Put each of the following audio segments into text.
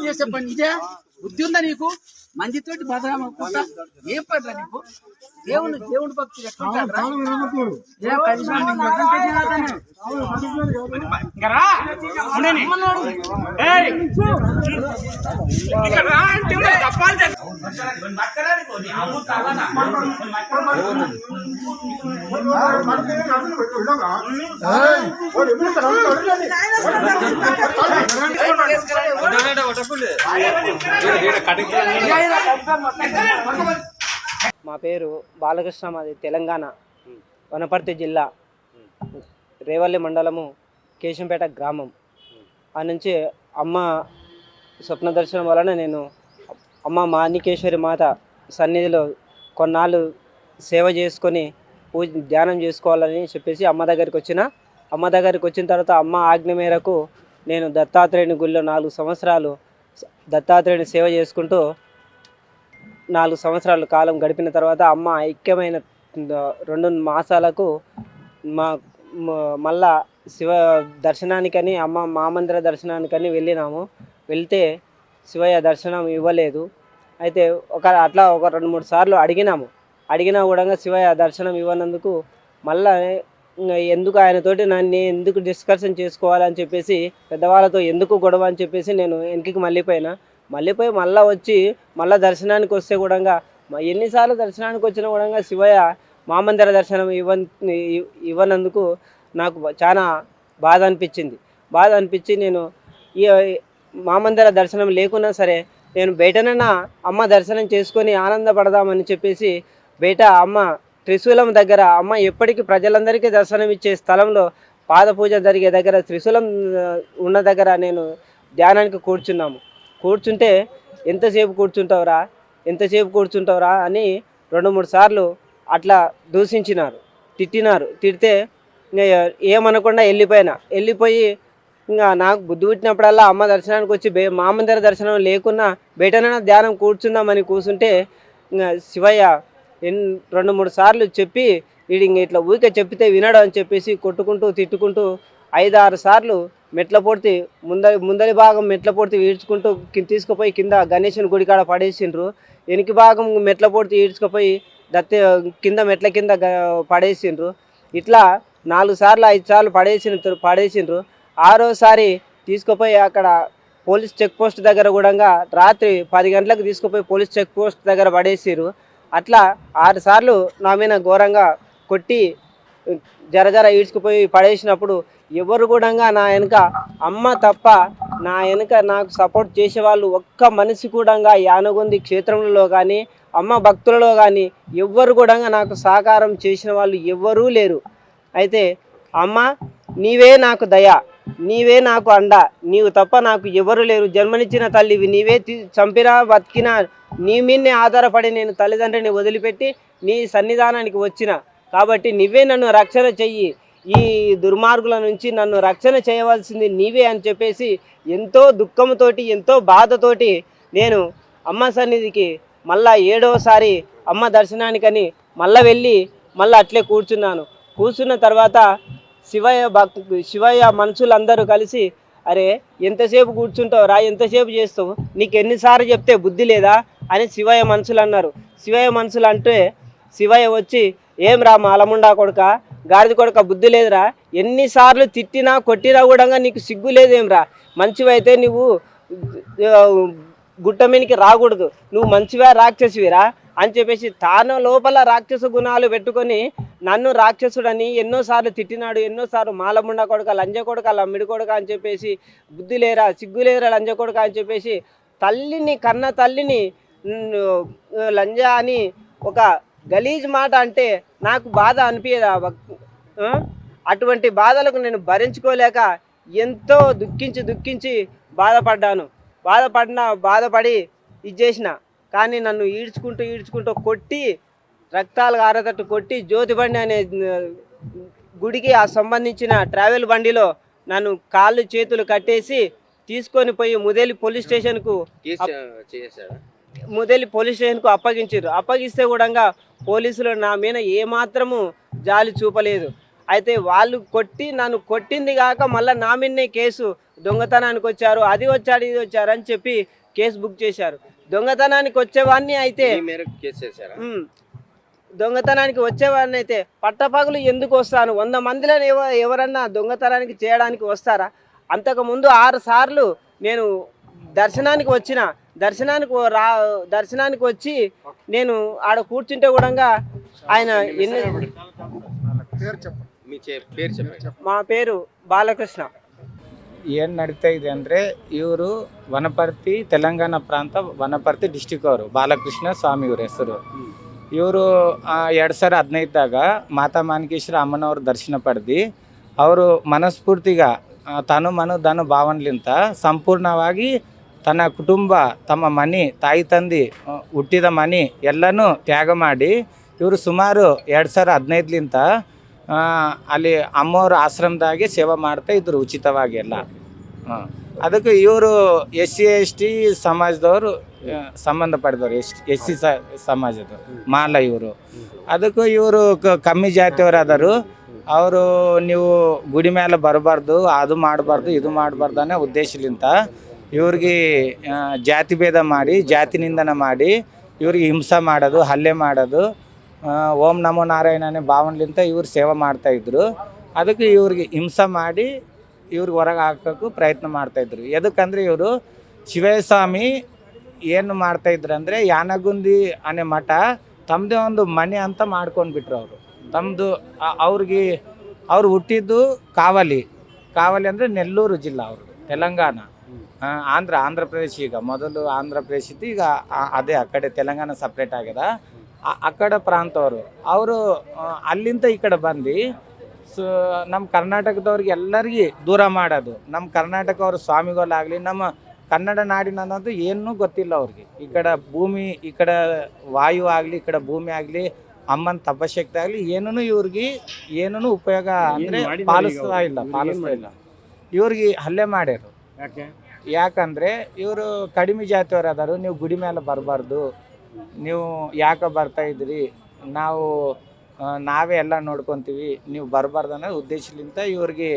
చేసే పని ఇదే బుద్ధి ఉందా నీకు? మందితోటి బదరామనుకుంటా ఏం పడరా నీకు? దేవుడు భక్తులు ఎట్లా మా పేరు బాలకృష్ణ, మాది తెలంగాణ వనపర్తి జిల్లా రేవల్లి మండలము కేశంపేట గ్రామం. ఆ నుంచి అమ్మ స్వప్న దర్శనం వలన నేను అమ్మ మాణికేశ్వరి మాత సన్నిధిలో కొన్నాళ్ళు సేవ చేసుకొని ధ్యానం చేసుకోవాలని చెప్పేసి అమ్మ దగ్గరికి వచ్చిన తర్వాత అమ్మ ఆజ్ఞ మేరకు నేను దత్తాత్రేయుని గుళ్ళో 4 సంవత్సరాలు దత్తాత్రేయుని సేవ చేసుకుంటూ 4 సంవత్సరాలు కాలం గడిపిన తర్వాత అమ్మ ఐక్యమైన 2 మాసాలకు మళ్ళా శివ దర్శనానికని అమ్మ మామందిర దర్శనానికని వెళ్తే శివయ్య దర్శనం ఇవ్వలేదు. అయితే అట్లా ఒక 2-3 సార్లు అడిగినా కూడా శివయ్య దర్శనం ఇవ్వనందుకు మళ్ళా ఎందుకు ఆయనతోటి నన్ను ఎందుకు డిస్కషన్ చేసుకోవాలని చెప్పేసి పెద్దవాళ్ళతో ఎందుకు గొడవ అని చెప్పేసి నేను వెనక్కి మళ్ళీ వచ్చి మళ్ళీ దర్శనానికి వస్తే కూడా ఎన్నిసార్లు దర్శనానికి వచ్చినా కూడా శివయ్య మామందిర దర్శనం ఇవ్వనందుకు నాకు చాలా బాధ అనిపించి నేను ఈ మామందిర దర్శనం లేకున్నా సరే నేను బయటనన్నా అమ్మ దర్శనం చేసుకొని ఆనందపడదామని చెప్పేసి బయట అమ్మ త్రిశూలం దగ్గర అమ్మ ఎప్పటికీ ప్రజలందరికీ దర్శనం ఇచ్చే స్థలంలో పాద పూజ జరిగే దగ్గర త్రిశూలం ఉన్న దగ్గర నేను ధ్యానానికి కూర్చుంటే ఎంతసేపు కూర్చుంటావురా అని 2-3 సార్లు అట్లా దూషించినారు, తిడితే ఏమనకుండా వెళ్ళిపోయి ఇంకా నాకు బుద్ధి పుట్టినప్పుడల్లా అమ్మ దర్శనానికి వచ్చి మామందిర దర్శనం లేకున్నా బయటనైనా ధ్యానం కూర్చుందామని కూర్చుంటే ఇంకా శివయ్య 2-3 సార్లు చెప్పి వీడి ఇట్లా ఊరికే చెప్పితే వినడు అని చెప్పేసి కొట్టుకుంటూ తిట్టుకుంటూ 5-6 సార్లు మెట్ల పొడితే ముందరి భాగం మెట్ల పొడితే ఈడ్చుకుంటూ తీసుకుపోయి కింద గణేశుని గుడి కాడ పడేసిండ్రు. వెనక భాగం మెట్ల పొడితే ఈడ్చుకుపోయి కింద మెట్ల కింద పడేసిండ్రు. ఇట్లా 4 సార్లు 5 సార్లు పడేసిండ్రు. 6వసారి తీసుకుపోయి అక్కడ పోలీస్ చెక్ పోస్ట్ దగ్గర కూడా రాత్రి 10 గంటలకు తీసుకుపోయి పోలీస్ చెక్ పోస్ట్ దగ్గర పడేసిర్రు. అట్లా 6 సార్లు నా మీద ఘోరంగా కొట్టి జర ఈడ్చుకుపోయి పడేసినప్పుడు ఎవరు కూడా నా వెనుక అమ్మ తప్ప నా వెనుక నాకు సపోర్ట్ చేసేవాళ్ళు ఒక్క మనిషి కూడా యానగొంది క్షేత్రంలో కానీ అమ్మ భక్తులలో కానీ ఎవ్వరు కూడా నాకు సహకారం చేసిన వాళ్ళు ఎవ్వరూ లేరు. అయితే అమ్మ నీవే నాకు దయ, నీవే నాకు అండ, నీవు తప్ప నాకు ఎవరు లేరు, జన్మనిచ్చిన తల్లివి, నీవే చంపినా బతికినా నీ మీదనే ఆధారపడి నేను తల్లిదండ్రిని వదిలిపెట్టి నీ సన్నిధానానికి వచ్చిన కాబట్టి నువ్వే నన్ను రక్షణ చెయ్యి, ఈ దుర్మార్గుల నుంచి నన్ను రక్షణ చేయవలసింది నీవే అని చెప్పేసి ఎంతో దుఃఖంతోటి ఎంతో బాధతోటి నేను అమ్మ సన్నిధికి మళ్ళా 7వసారి అమ్మ దర్శనానికని వెళ్ళి అట్లే కూర్చున్న తర్వాత శివయ్య మనుషులందరూ కలిసి అరే ఎంతసేపు కూర్చుంటావురా, ఎంతసేపు చేస్తావు, నీకు ఎన్నిసార్లు చెప్తే బుద్ధి లేదా అని శివయ్య మనుషులు అన్నారు. శివయ్య మనుషులు అంటే శివయ్య వచ్చి ఏం రా మాలముండా కొడుక, గాడిద కొడుక, బుద్ధి లేదురా, ఎన్నిసార్లు తిట్టినా కొట్టినా కూడా నీకు సిగ్గు లేదేంరా, మంచివైతే నువ్వు గుట్ట మీనికి రాకూడదు, నువ్వు మంచివా రాక్షసివిరా అని చెప్పేసి తాను లోపల రాక్షస గుణాలు పెట్టుకొని నన్ను రాక్షసుడని ఎన్నోసార్లు తిట్టినాడు. ఎన్నోసార్లు మాలముండా కొడుక, లంజ కొడుక, లమ్మిడి కొడుక అని చెప్పేసి బుద్ధి లేరా, సిగ్గు లేరా లంజ కొడుక అని చెప్పేసి కన్న తల్లిని లంజ అని ఒక గలీజ్ మాట అంటే నాకు బాధ అనిపించదా? అటువంటి బాధలకు నేను భరించుకోలేక ఎంతో దుఃఖించి బాధపడి ఇది చేసిన. కానీ నన్ను ఈడ్చుకుంటూ కొట్టి రక్తాలు ఆరేటట్టు కొట్టి జ్యోతిబండి అనే గుడికి ఆ సంబంధించిన ట్రావెల్ బండిలో నన్ను కాళ్ళు చేతులు కట్టేసి తీసుకొని పోయి ముదేలి పోలీస్ స్టేషన్కు అప్పగించారు. అప్పగిస్తే కూడా పోలీసులు నా మీద ఏమాత్రము జాలి చూపలేదు. అయితే వాళ్ళు కొట్టి నన్ను కొట్టింది కాక మళ్ళీ నా మీదనే కేసు దొంగతనానికి వచ్చారు, అది వచ్చారు, ఇది వచ్చారు అని చెప్పి కేసు బుక్ చేశారు. దొంగతనానికి వచ్చేవాడిని అయితే దొంగతనానికి వచ్చేవాడిని అయితే పట్టపగలు ఎందుకు వస్తాను? 100 మందిలో ఎవరన్నా దొంగతనానికి చేయడానికి వస్తారా? అంతకుముందు 6 సార్లు నేను దర్శనానికి వచ్చిన, దర్శనానికి వచ్చి నేను ఆడ కూర్చుంటే కూడా ఆయన మా పేరు బాలకృష్ణ. ಏನು ನಡೀತಾ ಇದೆ ಅಂದರೆ ಇವರು ವನಪರ್ತಿ ತೆಲಂಗಾಣ ಪ್ರಾಂತ ವನಪರ್ತಿ ಡಿಸ್ಟಿಕ್ ಅವರು ಬಾಲಕೃಷ್ಣ ಸ್ವಾಮಿ ಇವ್ರ ಹೆಸರು. ಇವರು 2015ದಾಗ ಮಾತಾ ಮಾಣಿಕೇಶ್ವರ ಅಮ್ಮನವ್ರ ದರ್ಶನ ಪಡೆದು ಅವರು ಮನಸ್ಫೂರ್ತಿಗ ತನು ಮನು ಧನು ಭಾವನೆಲಿಂತ ಸಂಪೂರ್ಣವಾಗಿ ತನ್ನ ಕುಟುಂಬ, ತಮ್ಮ ಮನೆ, ತಾಯಿ ತಂದೆ, ಹುಟ್ಟಿದ ಮನೆ ಎಲ್ಲನೂ ತ್ಯಾಗ ಮಾಡಿ ಇವರು ಸುಮಾರು 2015ಲಿಂತ ಅಲ್ಲಿ ಅಮ್ಮವ್ರ ಆಶ್ರಮದಾಗೆ ಸೇವೆ ಮಾಡ್ತಾ ಇದ್ರು ಉಚಿತವಾಗಿ ಎಲ್ಲ. ಅದಕ್ಕೆ ಇವರು SC/ST ಸಮಾಜದವರು ಸಂಬಂಧ ಪಡೆದವರು, SC ಸಮಾಜದ ಮಾಲ ಇವರು. ಅದಕ್ಕೂ ಇವರು ಕಮ್ಮಿ ಜಾತಿಯವರಾದರು. ಅವರು ನೀವು ಗುಡಿ ಮೇಲೆ ಬರಬಾರ್ದು, ಅದು ಮಾಡಬಾರ್ದು, ಇದು ಮಾಡಬಾರ್ದು ಅನ್ನೋ ಉದ್ದೇಶಲಿಂತ ಇವ್ರಿಗೆ ಜಾತಿ ಭೇದ ಮಾಡಿ, ಜಾತಿ ನಿಂದನ ಮಾಡಿ ಇವ್ರಿಗೆ ಹಿಂಸೆ ಮಾಡೋದು, ಹಲ್ಲೆ ಮಾಡೋದು, ಓಂ ನಮೋ ನಾರಾಯಣನೇ ಭಾವನೆಲಿಂತ ಇವ್ರು ಸೇವೆ ಮಾಡ್ತಾಯಿದ್ರು. ಅದಕ್ಕೆ ಇವ್ರಿಗೆ ಹಿಂಸೆ ಮಾಡಿ ಇವ್ರಿಗೆ ಹೊರಗೆ ಹಾಕೋಕ್ಕೂ ಪ್ರಯತ್ನ ಮಾಡ್ತಾಯಿದ್ರು. ಎದಕ್ಕಂದರೆ ಇವರು ಶಿವಸ್ವಾಮಿ ಏನು ಮಾಡ್ತಾಯಿದ್ರು ಅಂದರೆ ಯಾನಗುಂದಿ ಅನ್ನೋ ಮಠ ತಮ್ಮದೇ ಒಂದು ಮನೆ ಅಂತ ಮಾಡ್ಕೊಂಡ್ಬಿಟ್ರು ಅವರು. ತಮ್ಮದು ಅವ್ರು ಹುಟ್ಟಿದ್ದು ಕಾವಲಿ ಅಂದರೆ ನೆಲ್ಲೂರು ಜಿಲ್ಲಾ, ಅವರು ತೆಲಂಗಾಣ, ಆಂಧ್ರ ಪ್ರದೇಶ. ಈಗ ಮೊದಲು ಆಂಧ್ರ ಪ್ರದೇಶ ಇತ್ತು, ಈಗ ಅದೇ ಆ ಕಡೆ ತೆಲಂಗಾಣ ಸಪ್ರೇಟ್ ಆಗ್ಯದ. ಆ ಕಡೆ ಪ್ರಾಂತವರು ಅವರು ಅಲ್ಲಿಂದ ಈ ಕಡೆ ಬಂದು ನಮ್ಮ ಕರ್ನಾಟಕದವ್ರಿಗೆ ಎಲ್ಲರಿಗೆ ದೂರ ಮಾಡೋದು. ನಮ್ಮ ಕರ್ನಾಟಕವ್ರ ಸ್ವಾಮಿಗಳಾಗಲಿ, ನಮ್ಮ ಕನ್ನಡ ನಾಡಿನ ಅನ್ನೋದು ಏನೂ ಗೊತ್ತಿಲ್ಲ ಅವ್ರಿಗೆ. ಈ ಕಡೆ ಭೂಮಿ, ಈ ಕಡೆ ವಾಯು ಆಗಲಿ, ಈ ಕಡೆ ಭೂಮಿ ಆಗಲಿ, ಅಮ್ಮನ ತಪಶಕ್ತಿ ಆಗಲಿ, ಇವ್ರಿಗೆ ಏನೂ ಉಪಯೋಗ ಅಂದರೆ ಪಾಲಿಸ್ತಾ ಇಲ್ಲ. ಇವ್ರಿಗೆ ಹಲ್ಲೆ ಮಾಡ್ಯಾರು. ಯಾಕಂದರೆ ಇವರು ಕಡಿಮೆ ಜಾತಿಯವರು ಅದಾರು. ನೀವು ಗುಡಿ ಮೇಲೆ ಬರಬಾರ್ದು, ನೀವು ಯಾಕೆ ಬರ್ತಾಯಿದ್ರಿ, ನಾವೇ ಎಲ್ಲ ನೋಡ್ಕೊತೀವಿ, ನೀವು ಬರಬಾರ್ದು ಅನ್ನೋ ಉದ್ದೇಶಲಿಂತ ಇವ್ರಿಗೆ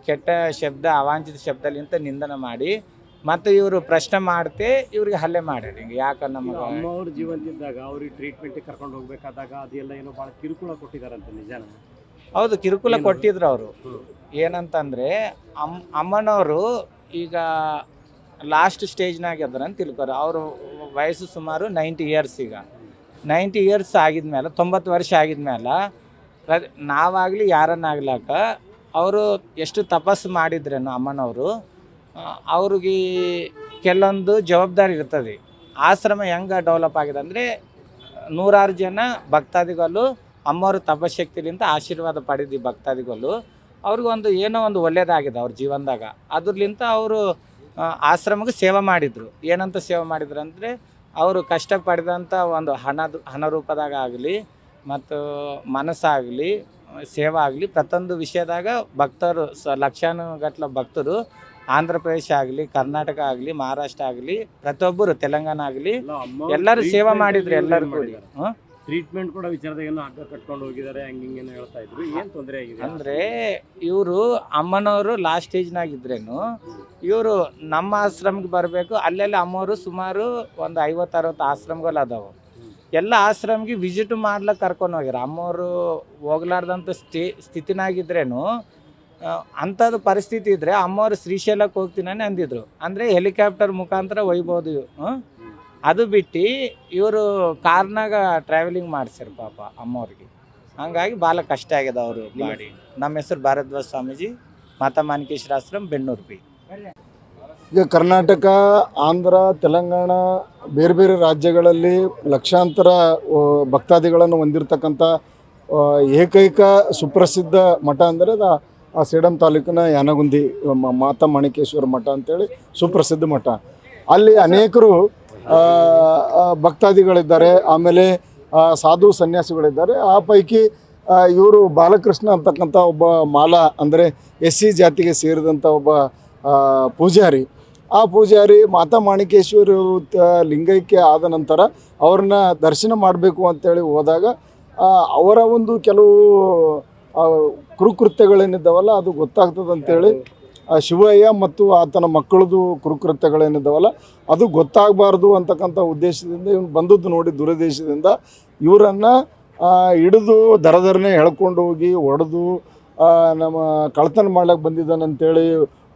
ಕೆಟ್ಟ ಶಬ್ದ, ಅವಾಂಛಿತ ಶಬ್ದಲಿಂತ ನಿಂದನೆ ಮಾಡಿ ಮತ್ತು ಇವರು ಪ್ರಶ್ನೆ ಮಾಡ್ತೆ ಇವ್ರಿಗೆ ಹಲ್ಲೆ ಮಾಡ್ಯಾರ. ಹಿಂಗೆ ಯಾಕೆ ನಮಗೆ ಅಮ್ಮವ್ರ ಜೀವಂತಿದ್ದಾಗ ಅವ್ರಿಗೆ ಟ್ರೀಟ್ಮೆಂಟಿಗೆ ಕರ್ಕೊಂಡು ಹೋಗ್ಬೇಕಾದಾಗ ಅದೆಲ್ಲ ಏನೋ ಭಾಳ ಕಿರುಕುಳ ಕೊಟ್ಟಿದ್ದಾರಂತೆ, ನಿಜಾನ? ಹೌದು, ಕಿರುಕುಳ ಕೊಟ್ಟಿದ್ರು ಅವರು. ಏನಂತಂದರೆ ಅಮ್ಮನವರು ಈಗ ಲಾಸ್ಟ್ ಸ್ಟೇಜ್ನಾಗ ಇದ್ದಾರಂತ ತಿಳ್ಕೊರು. ಅವರು ವಯಸ್ಸು ಸುಮಾರು 90 ಇಯರ್ಸ್. ಈಗ 90 ಇಯರ್ಸ್ ಆಗಿದ್ಮೇಲೆ, 90 ವರ್ಷ ಆಗಿದ್ಮೇಲೆ ನಾವಾಗಲಿ ಯಾರನ್ನಾಗ್ಲಾಕ ಅವರು ಎಷ್ಟು ತಪಸ್ಸು ಮಾಡಿದ್ರೇನು ಅಮ್ಮನವರು, ಅವ್ರಿಗೆ ಕೆಲವೊಂದು ಜವಾಬ್ದಾರಿ ಇರ್ತದೆ. ಆಶ್ರಮ ಹೆಂಗೆ ಡೆವಲಪ್ ಆಗಿದೆ ಅಂದರೆ 100 ಜನ ಭಕ್ತಾದಿಗಳು ಅಮ್ಮವ್ರ ತಪಶಕ್ತಿಲಿಂತ ಆಶೀರ್ವಾದ ಪಡೆದು ಭಕ್ತಾದಿಗಳು ಅವ್ರಿಗೊಂದು ಏನೋ ಒಂದು ಒಳ್ಳೇದಾಗಿದೆ ಅವ್ರ ಜೀವನದಾಗ. ಅದ್ರಲಿಂತ ಅವರು ಆಶ್ರಮಕ್ಕೆ ಸೇವೆ ಮಾಡಿದರು. ಏನಂತ ಸೇವೆ ಮಾಡಿದ್ರು ಅಂದರೆ ಅವರು ಕಷ್ಟಪಡಿದಂಥ ಒಂದು ಹಣ ರೂಪದಾಗ ಆಗಲಿ ಮತ್ತು ಮನಸ್ಸಾಗಲಿ, ಸೇವೆ ಆಗಲಿ, ಪ್ರತಿಯೊಂದು ವಿಷಯದಾಗ ಭಕ್ತರು ಲಕ್ಷಾನುಗಟ್ಟಲೆ ಭಕ್ತರು ಆಂಧ್ರ ಪ್ರದೇಶ ಆಗಲಿ, ಕರ್ನಾಟಕ ಆಗಲಿ, ಮಹಾರಾಷ್ಟ್ರ ಆಗಲಿ, ಪ್ರತಿಯೊಬ್ಬರು ತೆಲಂಗಾಣ ಆಗಲಿ ಎಲ್ಲರೂ ಸೇವೆ ಮಾಡಿದ್ರು. ಎಲ್ಲರೂ ಕೂಡಿ ಟ್ರೀಟ್ಮೆಂಟ್ ಕೂಡ ವಿಚಾರದಾಗ ಹಗ್ಗ ಕಟ್ಕೊಂಡು ಹೋಗಿದ್ದಾರೆ, ಹಂಗಿಂಗೇನೋ ಹೇಳ್ತಾ ಇದ್ರು. ಏನು ತೊಂದರೆ ಆಗಿದೆ ಅಂದರೆ ಇವರು ಅಮ್ಮನವರು ಲಾಸ್ಟ್ ಸ್ಟೇಜ್ನಾಗಿದ್ರೇನು ಇವರು ನಮ್ಮ ಆಶ್ರಮಕ್ಕೆ ಬರಬೇಕು. ಅಲ್ಲೆಲ್ಲ ಅಮ್ಮವರು ಸುಮಾರು ಒಂದು 50-60 ಆಶ್ರಮಗಳು ಅದಾವೆ. ಎಲ್ಲ ಆಶ್ರಮಕ್ಕೆ ವಿಸಿಟ್ ಮಾಡ್ಲಿಕ್ಕೆ ಕರ್ಕೊಂಡು ಹೋಗ್ಯಾರ. ಅಮ್ಮವರು ಹೋಗ್ಲಾರ್ದಂಥ ಸ್ಥಿತಿನಾಗಿದ್ರೇನು ಅಂಥದ್ದು ಪರಿಸ್ಥಿತಿ ಇದ್ದರೆ ಅಮ್ಮವರು ಶ್ರೀಶೈಲಕ್ಕೆ ಹೋಗ್ತೀನನೇ ಅಂದಿದ್ರು. ಅಂದರೆ ಹೆಲಿಕಾಪ್ಟರ್ ಮುಖಾಂತರ ಒಯ್ಬೋದು. ಅದು ಬಿಟ್ಟು ಇವರು ಕಾರ್ನಾಗ ಟ್ರಾವೆಲಿಂಗ್ ಮಾಡಿಸ್ಯಾರ ಪಾಪ ಅಮ್ಮವ್ರಿಗೆ. ಹಂಗಾಗಿ ಭಾಳ ಕಷ್ಟ ಆಗ್ಯದ ಅವರು ಮಾಡಿ. ನಮ್ಮ ಹೆಸರು ಭಾರದ್ವಾಜ್ ಸ್ವಾಮೀಜಿ, ಮಾತಾ ಮಾಣಿಕೇಶ್ವರ ಆಶ್ರಮ, ಬೆನ್ನೂರು ಪಿ. ಈಗ ಕರ್ನಾಟಕ, ಆಂಧ್ರ, ತೆಲಂಗಾಣ ಬೇರೆ ಬೇರೆ ರಾಜ್ಯಗಳಲ್ಲಿ ಲಕ್ಷಾಂತರ ಭಕ್ತಾದಿಗಳನ್ನು ಹೊಂದಿರತಕ್ಕಂಥ ಏಕೈಕ ಸುಪ್ರಸಿದ್ಧ ಮಠ ಅಂದರೆ ಅದು ಆ ಸೇಡಂ ತಾಲೂಕಿನ ಯಾನಗುಂದಿ ಮಾತಾ ಮಾಣಿಕೇಶ್ವರ ಮಠ ಅಂತೇಳಿ ಸುಪ್ರಸಿದ್ಧ ಮಠ. ಅಲ್ಲಿ ಅನೇಕರು ಭಕ್ತಾದಿಗಳಿದ್ದಾರೆ, ಆಮೇಲೆ ಸಾಧು ಸನ್ಯಾಸಿಗಳಿದ್ದಾರೆ. ಆ ಪೈಕಿ ಇವರು ಬಾಲಕೃಷ್ಣ ಅಂತಕ್ಕಂಥ ಒಬ್ಬ ಮಾಲ ಅಂದರೆ SC ಜಾತಿಗೆ ಸೇರಿದಂಥ ಒಬ್ಬ ಪೂಜಾರಿ. ಆ ಪೂಜಾರಿ ಮಾತಾ ಮಾಣಿಕೇಶ್ವರ ಲಿಂಗೈಕ್ಯ ಆದ ನಂತರ ಅವ್ರನ್ನ ದರ್ಶನ ಮಾಡಬೇಕು ಅಂತೇಳಿ ಹೋದಾಗ ಅವರ ಒಂದು ಕೆಲವು ಕುರುಕೃತ್ಯಗಳೇನಿದ್ದಾವಲ್ಲ ಅದು ಗೊತ್ತಾಗ್ತದೆ ಅಂತೇಳಿ ಆ ಶಿವಯ್ಯ ಮತ್ತು ಆತನ ಮಕ್ಕಳದು ಕುರುಕೃತ್ಯಗಳೇನಿದ್ದಾವಲ್ಲ ಅದು ಗೊತ್ತಾಗಬಾರ್ದು ಅಂತಕ್ಕಂಥ ಉದ್ದೇಶದಿಂದ ಇವ್ನು ಬಂದದ್ದು ನೋಡಿ ದುರುದ್ದೇಶದಿಂದ ಇವರನ್ನು ಹಿಡಿದು ದರದರನೆ ಎಳ್ಕೊಂಡು ಹೋಗಿ ಹೊಡೆದು ನಮ್ಮ ಕಳ್ತನ ಮಾಡ್ಲಿಕ್ಕೆ ಬಂದಿದ್ದಾನಂತೇಳಿ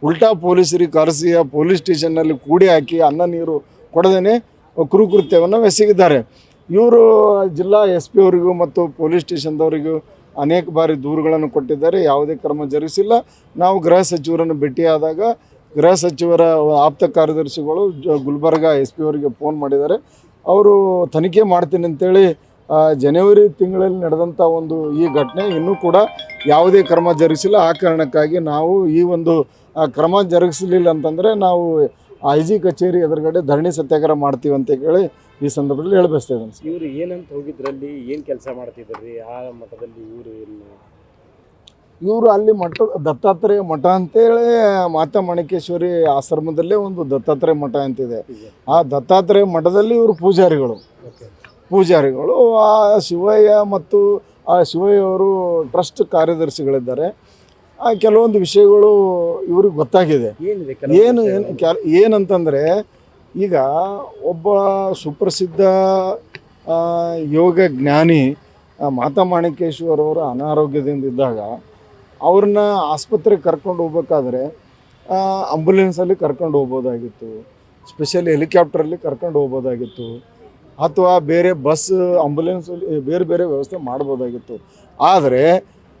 ಉಲ್ಟಾ ಪೊಲೀಸರಿಗೆ ಕರೆಸಿ ಆ ಪೊಲೀಸ್ ಸ್ಟೇಷನ್ನಲ್ಲಿ ಕೂಡಿ ಹಾಕಿ ಅನ್ನ ನೀರು ಕೊಡದೇನೆ ಕುರುಕೃತ್ಯವನ್ನು ಎಸಗಿದ್ದಾರೆ. ಇವರು ಜಿಲ್ಲಾ SP ಅವರಿಗೂ ಮತ್ತು ಪೊಲೀಸ್ ಸ್ಟೇಷನ್ದವರಿಗೂ ಅನೇಕ ಬಾರಿ ದೂರುಗಳನ್ನು ಕೊಟ್ಟಿದ್ದಾರೆ. ಯಾವುದೇ ಕ್ರಮ ಜರುಗಿಸಿಲ್ಲ. ನಾವು ಗೃಹ ಸಚಿವರನ್ನು ಭೇಟಿಯಾದಾಗ ಗೃಹ ಸಚಿವರ ಆಪ್ತ ಕಾರ್ಯದರ್ಶಿಗಳು ಗುಲ್ಬರ್ಗ SP ಅವರಿಗೆ ಫೋನ್ ಮಾಡಿದ್ದಾರೆ. ಅವರು ತನಿಖೆ ಮಾಡ್ತೀನಿ ಅಂತೇಳಿ ಜನವರಿ ತಿಂಗಳಲ್ಲಿ ನಡೆದಂಥ ಒಂದು ಈ ಘಟನೆ ಇನ್ನೂ ಕೂಡ ಯಾವುದೇ ಕ್ರಮ ಜರುಗಿಸಿಲ್ಲ. ಆ ಕಾರಣಕ್ಕಾಗಿ ನಾವು ಈ ಒಂದು ಕ್ರಮ ಜರುಗಿಸಲಿಲ್ಲ ಅಂತಂದರೆ ನಾವು IG ಕಚೇರಿ ಎದುರುಗಡೆ ಧರಣಿ ಸತ್ಯಾಗ್ರಹ ಮಾಡ್ತೀವಿ ಅಂತ ಹೇಳಿ ಈ ಸಂದರ್ಭದಲ್ಲಿ ಹೇಳಬಯಸ್ತಾ ಇದ್ದೀನಿ. ಇವರು ಏನಂತ ಹೋಗಿದ್ರಲ್ಲಿ ಏನು ಕೆಲಸ ಮಾಡ್ತಿದ್ರಿ ಆ ಮಠದಲ್ಲಿ? ಇವರು ಅಲ್ಲಿ ಮಠ ದತ್ತಾತ್ರೇಯ ಮಠ ಅಂತೇಳಿ ಮಾತಾ ಮಾಣಿಕೇಶ್ವರಿ ಆಶ್ರಮದಲ್ಲೇ ಒಂದು ದತ್ತಾತ್ರೇಯ ಮಠ ಅಂತಿದೆ. ಆ ದತ್ತಾತ್ರೇಯ ಮಠದಲ್ಲಿ ಇವರು ಪೂಜಾರಿಗಳು ಆ ಶಿವಯ್ಯ ಮತ್ತು ಆ ಶಿವಯ್ಯ ಅವರು ಟ್ರಸ್ಟ್ ಕಾರ್ಯದರ್ಶಿಗಳಿದ್ದಾರೆ. ಆ ಕೆಲವೊಂದು ವಿಷಯಗಳು ಇವ್ರಿಗೆ ಗೊತ್ತಾಗಿದೆ. ಏನಂತಂದರೆ ಈಗ ಒಬ್ಬ ಸುಪ್ರಸಿದ್ಧ ಯೋಗ ಜ್ಞಾನಿ ಮಾತಾ ಮಾಣಿಕೇಶ್ವರವರು ಅನಾರೋಗ್ಯದಿಂದ ಇದ್ದಾಗ ಅವ್ರನ್ನ ಆಸ್ಪತ್ರೆಗೆ ಕರ್ಕೊಂಡು ಹೋಗ್ಬೇಕಾದ್ರೆ ಆಂಬುಲೆನ್ಸಲ್ಲಿ ಕರ್ಕೊಂಡು ಹೋಗ್ಬೋದಾಗಿತ್ತು, ಸ್ಪೆಷಲ್ ಹೆಲಿಕಾಪ್ಟ್ರಲ್ಲಿ ಕರ್ಕೊಂಡು ಹೋಗ್ಬೋದಾಗಿತ್ತು, ಅಥವಾ ಬೇರೆ ಬಸ್ ಆಂಬುಲೆನ್ಸಲ್ಲಿ ಬೇರೆ ಬೇರೆ ವ್ಯವಸ್ಥೆ ಮಾಡ್ಬೋದಾಗಿತ್ತು. ಆದರೆ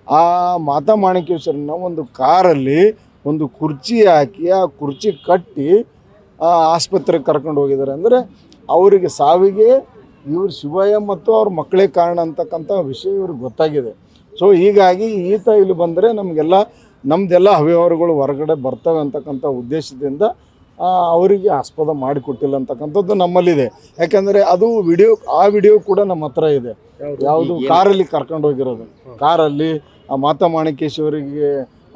ಆ ಮಾತಾ ಮಾಣಿಕೇಶ್ವರನ ಒಂದು ಕಾರಲ್ಲಿ ಒಂದು ಕುರ್ಚಿ ಹಾಕಿ ಆ ಕುರ್ಚಿ ಕಟ್ಟಿ ಆಸ್ಪತ್ರೆಗೆ ಕರ್ಕೊಂಡು ಹೋಗಿದ್ದಾರೆ. ಅಂದರೆ ಅವರಿಗೆ ಸಾವಿಗೆ ಇವರು ಶಿವಯ್ಯ ಮತ್ತು ಅವ್ರ ಮಕ್ಕಳೇ ಕಾರಣ ಅಂತಕ್ಕಂಥ ವಿಷಯ ಇವ್ರಿಗೆ ಗೊತ್ತಾಗಿದೆ. ಸೊ ಹೀಗಾಗಿ ಈತ ಇಲ್ಲಿ ಬಂದರೆ ನಮ್ಮದೆಲ್ಲ ಅವ್ಯವಹಾರಗಳು ಹೊರಗಡೆ ಬರ್ತವೆ ಅಂತಕ್ಕಂಥ ಉದ್ದೇಶದಿಂದ ಅವರಿಗೆ ಆಸ್ಪದ ಮಾಡಿಕೊಟ್ಟಿಲ್ಲ ಅಂತಕ್ಕಂಥದ್ದು ನಮ್ಮಲ್ಲಿದೆ. ಯಾಕಂದರೆ ಅದು ಆ ವಿಡಿಯೋ ಕೂಡ ನಮ್ಮ ಹತ್ರ ಇದೆ. ಯಾವುದು ಕಾರಲ್ಲಿ ಕರ್ಕೊಂಡು ಹೋಗಿರೋದು, ಕಾರಲ್ಲಿ ಆ ಮಾತಾ ಮಾಣಿಕೇಶ್ವರಿಗೆ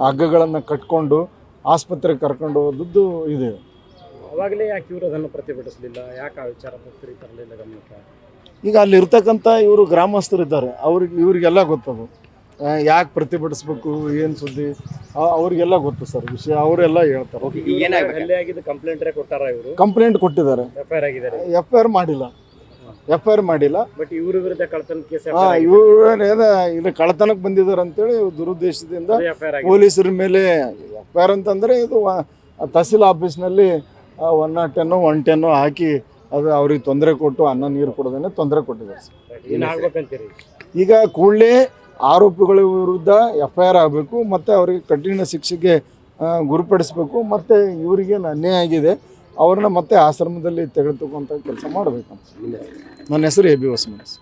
ಹಗ್ಗಗಳನ್ನು ಕಟ್ಕೊಂಡು ಆಸ್ಪತ್ರೆಗೆ ಕರ್ಕೊಂಡು ಹೋದದ್ದು ಇದೆ. ಅವಾಗಲೇ ಯಾಕೆ ಇವರು ಅದನ್ನು ಪ್ರತಿಭಟಿಸಲಿಲ್ಲ? ಯಾಕೆ ಆ ವಿಚಾರ ತರಲಿಲ್ಲ ಗಮನಕ್ಕೆ? ಈಗ ಅಲ್ಲಿರ್ತಕ್ಕಂಥ ಇವರು ಗ್ರಾಮಸ್ಥರಿದ್ದಾರೆ, ಇವರಿಗೆಲ್ಲ ಗೊತ್ತದು ಯಾಕೆ ಪ್ರತಿಭಟಿಸ್ಬೇಕು, ಏನು ಸುದ್ದಿ ಅವ್ರಿಗೆಲ್ಲ ಗೊತ್ತು ಸರ್ ವಿಷಯ. ಅವರೆಲ್ಲ ಹೇಳ್ತಾರೆ. ಕಂಪ್ಲೇಂಟ್ ಕೊಟ್ಟಿದ್ದಾರೆ, FIR ಮಾಡಿಲ್ಲ. ಬಟ್ ಇವ್ರ ವಿರುದ್ಧ ಕಳ್ಳತನ ಕೇಸ್ ಇದು ಕಳ್ಳತನಕ್ಕೆ ಬಂದಿದ್ದಾರೆ ಅಂತೇಳಿ ದುರುದ್ದೇಶದಿಂದ ಪೊಲೀಸರ ಮೇಲೆ FIR ಅಂತಂದರೆ ಇದು ತಹಸೀಲ್ ಆಫೀಸ್ನಲ್ಲಿ 110 110 ಹಾಕಿ ಅದು ಅವ್ರಿಗೆ ತೊಂದರೆ ಕೊಟ್ಟು ಅನ್ನ ನೀರು ಕೊಡೋದನ್ನೇ ತೊಂದರೆ ಕೊಟ್ಟಿದ್ದಾರೆ ಸರ್. ಈಗ ಕೂಡಲೇ ಆರೋಪಿಗಳ ವಿರುದ್ಧ FIR ಆಗಬೇಕು ಮತ್ತು ಅವರಿಗೆ ಕಠಿಣ ಶಿಕ್ಷೆಗೆ ಗುರುಪಡಿಸಬೇಕು. ಮತ್ತು ಇವರಿಗೆ ಅನ್ಯಾಯ ಆಗಿದೆ, ಅವ್ರನ್ನ ಮತ್ತೆ ಆಶ್ರಮದಲ್ಲಿ ತೆಗೆದುಕೊಂತ ಕೆಲಸ ಮಾಡಬೇಕು. ನನ್ನ ಹೆಸರು AB ಹೊಸಮನಿ.